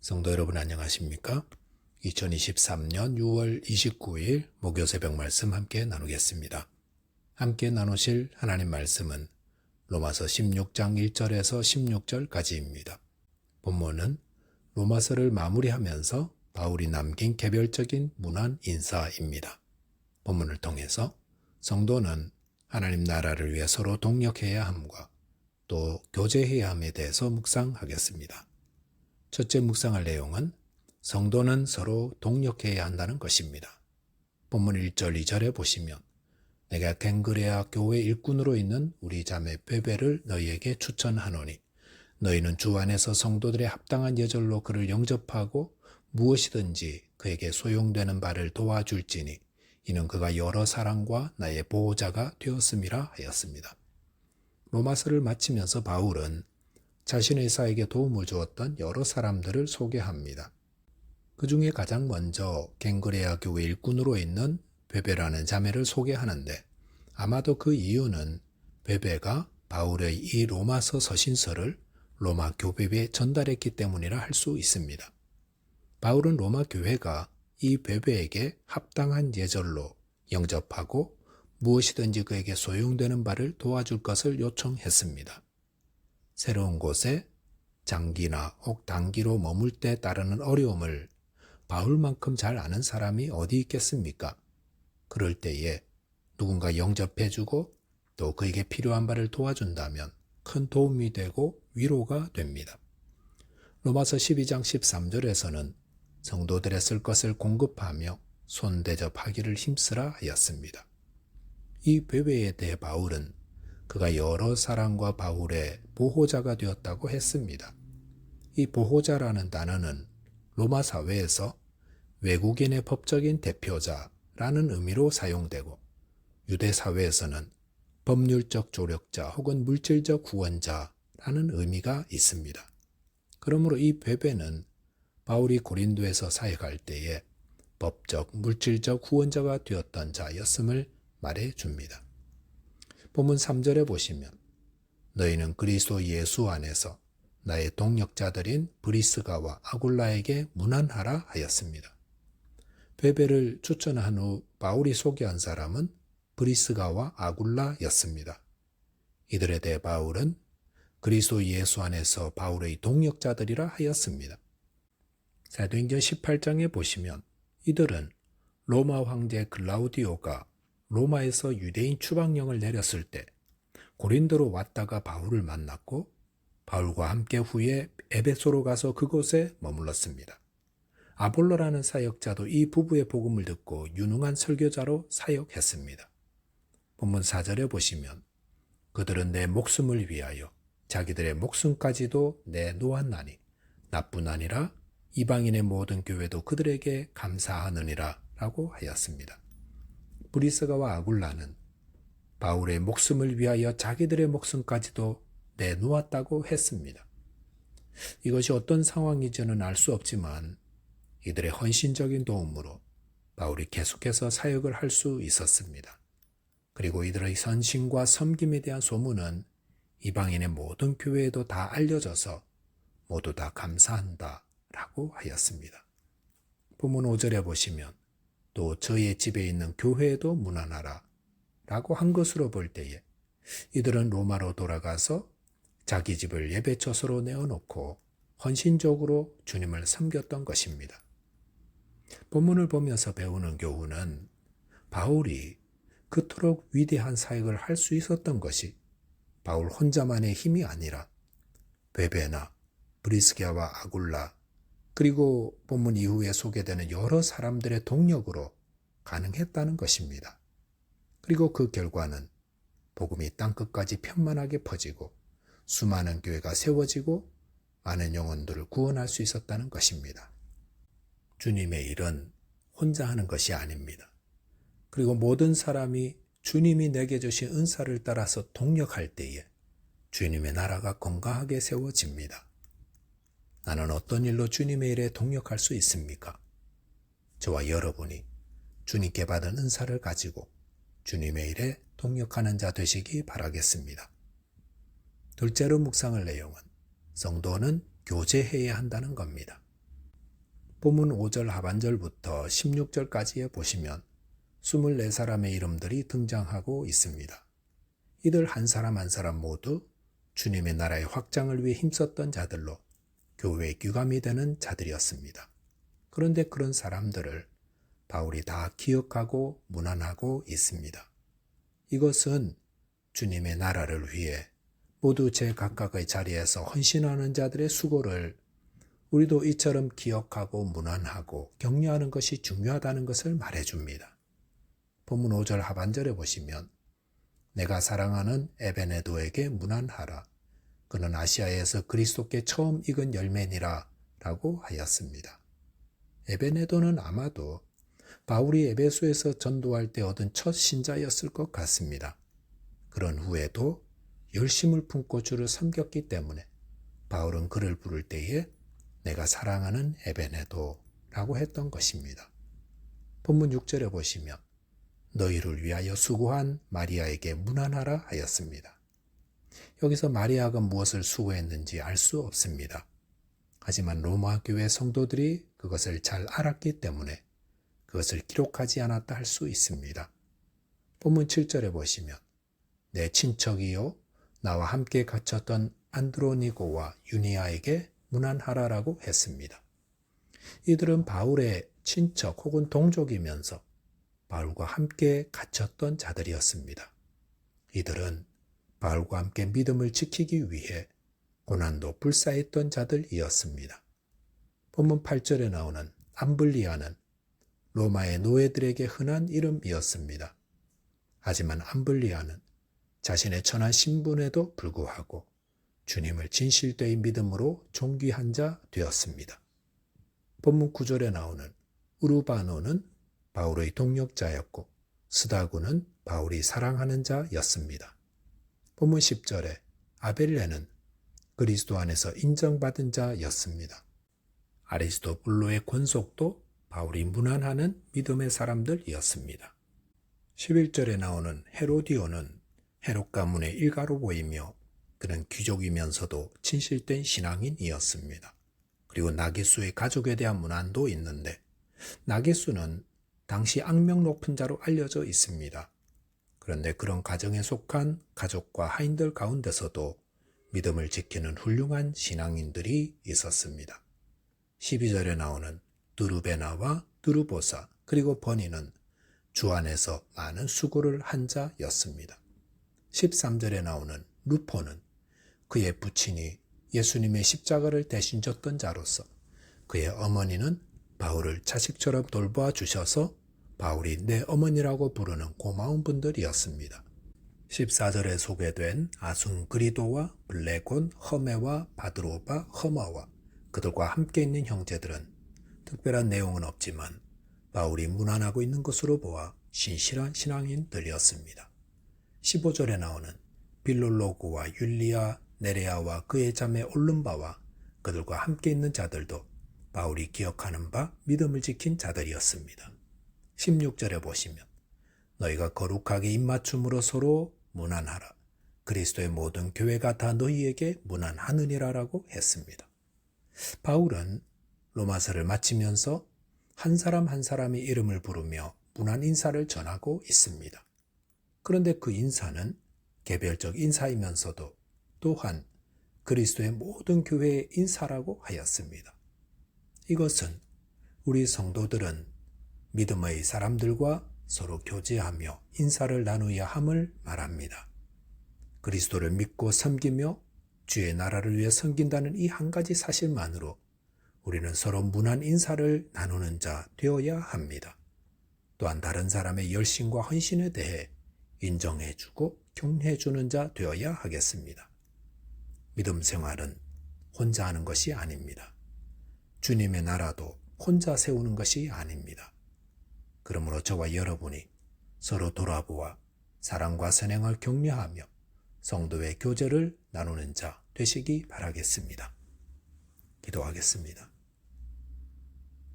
성도 여러분 안녕하십니까? 2023년 6월 29일 목요 새벽 말씀 함께 나누겠습니다. 함께 나누실 하나님 말씀은 로마서 16장 1절에서 16절까지입니다. 본문은 로마서를 마무리하면서 바울이 남긴 개별적인 문안 인사입니다. 본문을 통해서 성도는 하나님 나라를 위해 서로 동력해야 함과 또 교제해야 함에 대해서 묵상하겠습니다. 첫째 묵상할 내용은 성도는 서로 동력해야 한다는 것입니다. 본문 1절 2절에 보시면 내가 갱그레아 교회 일꾼으로 있는 우리 자매 베베를 너희에게 추천하노니 너희는 주 안에서 성도들의 합당한 예절로 그를 영접하고 무엇이든지 그에게 소용되는 바를 도와줄지니 이는 그가 여러 사랑과 나의 보호자가 되었음이라 하였습니다. 로마서를 마치면서 바울은 자신의 사에게 도움을 주었던 여러 사람들을 소개합니다. 그 중에 가장 먼저 갱그레아 교회 일꾼으로 있는 베베라는 자매를 소개하는데 아마도 그 이유는 베베가 바울의 이 로마서 서신서를 로마 교회에 전달했기 때문이라 할 수 있습니다. 바울은 로마 교회가 이 베베에게 합당한 예절로 영접하고 무엇이든지 그에게 소용되는 바를 도와줄 것을 요청했습니다. 새로운 곳에 장기나 혹 단기로 머물 때 따르는 어려움을 바울만큼 잘 아는 사람이 어디 있겠습니까? 그럴 때에 누군가 영접해주고 또 그에게 필요한 바를 도와준다면 큰 도움이 되고 위로가 됩니다. 로마서 12장 13절에서는 성도들의 쓸 것을 공급하며 손대접하기를 힘쓰라 하였습니다. 이 베베에 대해 바울은 그가 여러 사랑과 바울의 보호자가 되었다고 했습니다. 이 보호자라는 단어는 로마 사회에서 외국인의 법적인 대표자라는 의미로 사용되고 유대 사회에서는 법률적 조력자 혹은 물질적 구원자라는 의미가 있습니다. 그러므로 이 베베는 바울이 고린도에서 사역할 때에 법적, 물질적 구원자가 되었던 자였음을 말해줍니다. 본문 3절에 보시면 너희는 그리스도 예수 안에서 나의 동역자들인 브리스가와 아굴라에게 문안하라 하였습니다. 베베를 추천한 후 바울이 소개한 사람은 브리스가와 아굴라였습니다. 이들에 대해 바울은 그리스도 예수 안에서 바울의 동역자들이라 하였습니다. 사도행전 18장에 보시면 이들은 로마 황제 글라우디오가 로마에서 유대인 추방령을 내렸을 때 고린도로 왔다가 바울을 만났고 바울과 함께 후에 에베소로 가서 그곳에 머물렀습니다. 아볼로라는 사역자도 이 부부의 복음을 듣고 유능한 설교자로 사역했습니다. 본문 4절에 보시면 그들은 내 목숨을 위하여 자기들의 목숨까지도 내놓았나니 나뿐 아니라 이방인의 모든 교회도 그들에게 감사하느니라 라고 하였습니다. 브리스가와 아굴라는 바울의 목숨을 위하여 자기들의 목숨까지도 내놓았다고 했습니다. 이것이 어떤 상황인지는 알 수 없지만 이들의 헌신적인 도움으로 바울이 계속해서 사역을 할 수 있었습니다. 그리고 이들의 선신과 섬김에 대한 소문은 이방인의 모든 교회에도 다 알려져서 모두 다 감사한다 라고 하였습니다. 본문 5절에 보시면 또 저희의 집에 있는 교회에도 문안하라 라고 한 것으로 볼 때에 이들은 로마로 돌아가서 자기 집을 예배처소로 내어놓고 헌신적으로 주님을 섬겼던 것입니다. 본문을 보면서 배우는 교훈은 바울이 그토록 위대한 사역을 할 수 있었던 것이 바울 혼자만의 힘이 아니라 베베나 브리스게와 아굴라 그리고 본문 이후에 소개되는 여러 사람들의 동력으로 가능했다는 것입니다. 그리고 그 결과는 복음이 땅끝까지 편만하게 퍼지고 수많은 교회가 세워지고 많은 영혼들을 구원할 수 있었다는 것입니다. 주님의 일은 혼자 하는 것이 아닙니다. 그리고 모든 사람이 주님이 내게 주신 은사를 따라서 동력할 때에 주님의 나라가 건강하게 세워집니다. 나는 어떤 일로 주님의 일에 동력할 수 있습니까? 저와 여러분이 주님께 받은 은사를 가지고 주님의 일에 동력하는 자 되시기 바라겠습니다. 둘째로 묵상할 내용은 성도는 교제해야 한다는 겁니다. 본문 5절 하반절부터 16절까지에 보시면 24사람의 이름들이 등장하고 있습니다. 이들 한 사람 한 사람 모두 주님의 나라의 확장을 위해 힘썼던 자들로 교회의 귀감이 되는 자들이었습니다. 그런데 그런 사람들을 바울이 다 기억하고 문안하고 있습니다. 이것은 주님의 나라를 위해 모두 제각각의 자리에서 헌신하는 자들의 수고를 우리도 이처럼 기억하고 문안하고 격려하는 것이 중요하다는 것을 말해줍니다. 본문 5절 하반절에 보시면 내가 사랑하는 에베네도에게 문안하라. 그는 아시아에서 그리스도께 처음 익은 열매니라 라고 하였습니다. 에베네도는 아마도 바울이 에베소에서 전도할 때 얻은 첫 신자였을 것 같습니다. 그런 후에도 열심을 품고 주를 섬겼기 때문에 바울은 그를 부를 때에 내가 사랑하는 에베네도라고 했던 것입니다. 본문 6절에 보시면 너희를 위하여 수고한 마리아에게 문안하라 하였습니다. 여기서 마리아가 무엇을 수고했는지 알 수 없습니다. 하지만 로마 교회 성도들이 그것을 잘 알았기 때문에 그것을 기록하지 않았다 할 수 있습니다. 본문 7절에 보시면 내 친척이요 나와 함께 갇혔던 안드로니고와 유니아에게 문안하라라고 했습니다. 이들은 바울의 친척 혹은 동족이면서 바울과 함께 갇혔던 자들이었습니다. 이들은 바울과 함께 믿음을 지키기 위해 고난도 불사했던 자들이었습니다. 본문 8절에 나오는 암블리아는 로마의 노예들에게 흔한 이름이었습니다. 하지만 암블리아는 자신의 천한 신분에도 불구하고 주님을 진실되이 믿음으로 존귀한 자 되었습니다. 본문 9절에 나오는 우르바노는 바울의 동역자였고 스다구는 바울이 사랑하는 자였습니다. 본문 10절에 아벨레는 그리스도 안에서 인정받은 자였습니다. 아리스토블로의 권속도 바울이 문안하는 믿음의 사람들이었습니다. 11절에 나오는 헤로디오는 헤롯 가문의 일가로 보이며 그는 귀족이면서도 진실된 신앙인이었습니다. 그리고 나게수의 가족에 대한 문안도 있는데 나게수는 당시 악명 높은 자로 알려져 있습니다. 그런데 그런 가정에 속한 가족과 하인들 가운데서도 믿음을 지키는 훌륭한 신앙인들이 있었습니다. 12절에 나오는 드루베나와 드루보사 그리고 버니는 주 안에서 많은 수고를 한 자였습니다. 13절에 나오는 루포는 그의 부친이 예수님의 십자가를 대신 졌던 자로서 그의 어머니는 바울을 자식처럼 돌보아 주셔서 바울이 내 어머니라고 부르는 고마운 분들이었습니다. 14절에 소개된 아순그리도와 블레곤, 허메와 바드로바, 허마와 그들과 함께 있는 형제들은 특별한 내용은 없지만 바울이 문안하고 있는 것으로 보아 신실한 신앙인들이었습니다. 15절에 나오는 빌롤로고와 율리아, 네레아와 그의 자매 올름바와 그들과 함께 있는 자들도 바울이 기억하는 바 믿음을 지킨 자들이었습니다. 16절에 보시면 너희가 거룩하게 입맞춤으로 서로 문안하라. 그리스도의 모든 교회가 다 너희에게 문안하느니라라고 했습니다. 바울은 로마서를 마치면서 한 사람 한 사람의 이름을 부르며 문안 인사를 전하고 있습니다. 그런데 그 인사는 개별적 인사이면서도 또한 그리스도의 모든 교회의 인사라고 하였습니다. 이것은 우리 성도들은 믿음의 사람들과 서로 교제하며 인사를 나누어야 함을 말합니다. 그리스도를 믿고 섬기며 주의 나라를 위해 섬긴다는 이 한 가지 사실만으로 우리는 서로 문안 인사를 나누는 자 되어야 합니다. 또한 다른 사람의 열심과 헌신에 대해 인정해주고 격려해주는 자 되어야 하겠습니다. 믿음 생활은 혼자 하는 것이 아닙니다. 주님의 나라도 혼자 세우는 것이 아닙니다. 그러므로 저와 여러분이 서로 돌아보아 사랑과 선행을 격려하며 성도의 교제를 나누는 자 되시기 바라겠습니다. 기도하겠습니다.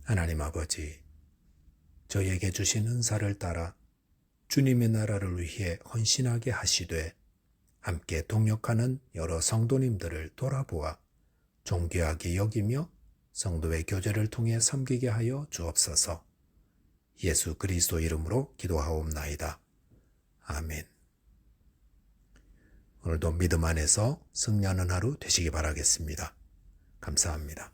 하나님 아버지, 저에게 주신 은사를 따라 주님의 나라를 위해 헌신하게 하시되 함께 동역하는 여러 성도님들을 돌아보아 존귀하게 여기며 성도의 교제를 통해 섬기게 하여 주옵소서. 예수 그리스도 이름으로 기도하옵나이다. 아멘. 오늘도 믿음 안에서 승리하는 하루 되시기 바라겠습니다. 감사합니다.